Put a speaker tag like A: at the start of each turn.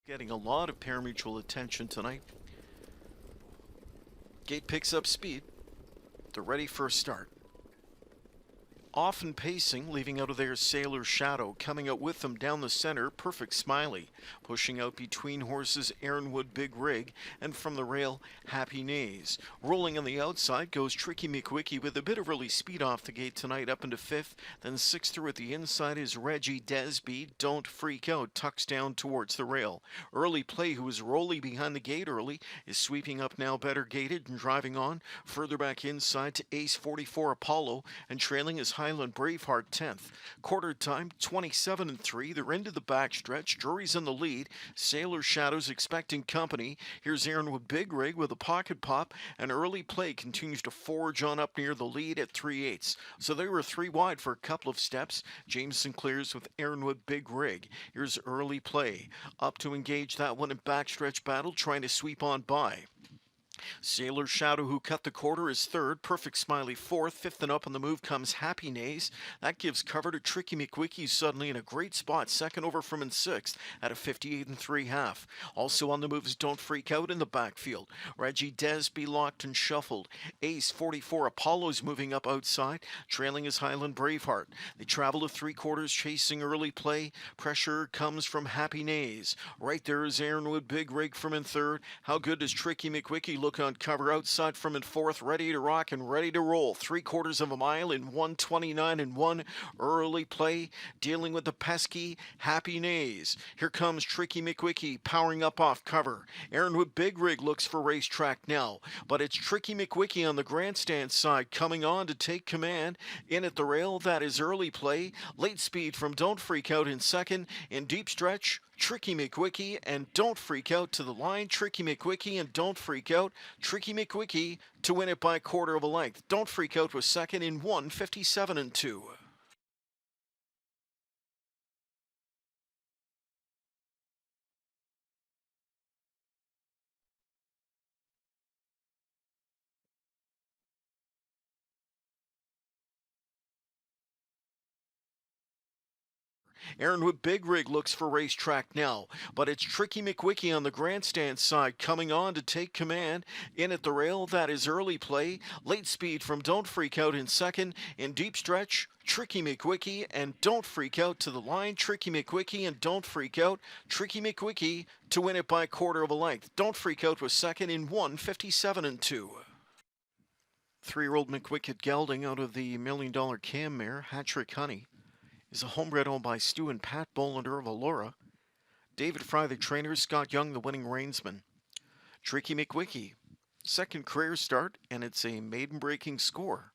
A: Getting a lot of parimutuel attention tonight. Gate picks up speed. They're ready for a start. Often pacing, leaving out of there Sailor Shadow. Coming out with them down the center, Perfect Smiley. Pushing out between horses, Aaronwood Big Rig. And from the rail, Happy Nays. Rolling on the outside goes Tricky McWicky with a bit of early speed off the gate tonight up into fifth. Then sixth through at the inside is Reggie Desby. Don't Freak Out tucks down towards the rail. Early Play, who was rolling behind the gate early, is sweeping up now better gated and driving on. Further back inside to Ace 44 Apollo and trailing is Highland Braveheart 10th. Quarter time 27-3. They're into the backstretch. Drury's in the lead. Sailor Shadows expecting company. Here's Aaron with Big Rig with a pocket pop, and Early Play continues to forge on up near the lead at 3/8. So they were three wide for a couple of steps. James Sinclair's with Aaronwood Big Rig. Here's Early Play up to engage that one in backstretch battle, trying to sweep on by. Sailor Shadow, who cut the quarter, is third. Perfect Smiley fourth. Fifth and up on the move comes Happy Nays. That gives cover to Tricky McWicky, suddenly in a great spot. Second over from in sixth at a 58 3/2. Also on the move is Don't Freak Out in the backfield. Reggie Desby locked and shuffled. Ace 44 Apollo's moving up outside. Trailing is Highland Braveheart. They travel to three quarters, chasing Early Play. Pressure comes from Happy Nays. Right there is Aaronwood Big Rig from in third. How good does Tricky McWicky look on cover outside from in fourth, ready to rock and ready to roll. 3/4 of a mile in 1:29.1. Early Play dealing with the pesky Happy Nays. Here comes Tricky McWicky powering up off cover. Aaronwood Big Rig looks for racetrack now, but it's Tricky McWicky on the grandstand side coming on to take command. In at the rail, that is Early Play. Late speed from Don't Freak Out in second. In deep stretch, Tricky McWicky and Don't Freak Out to the line. Tricky McWicky and Don't Freak Out. Tricky McWicky to win it by a quarter of a length. Don't Freak Out was second in 1:57.2. Aaronwood Big Rig looks for racetrack now, but it's Tricky McWicky on the grandstand side coming on to take command. In at the rail, that is Early Play. Late speed from Don't Freak Out in second. In deep stretch, Tricky McWicky and Don't Freak Out to the line. Tricky McWicky and Don't Freak Out. Tricky McWicky to win it by a quarter of a length. Don't Freak Out was second in 1:57.2. Three-year-old McWicked gelding out of the $1 Million Cam mare, Hattrick Honey, is a homebred owned by Stu and Pat Bolander of Allura. David Fry, the trainer, Scott Young, the winning reinsman. Tricky McWicky, second career start, and it's a maiden breaking score.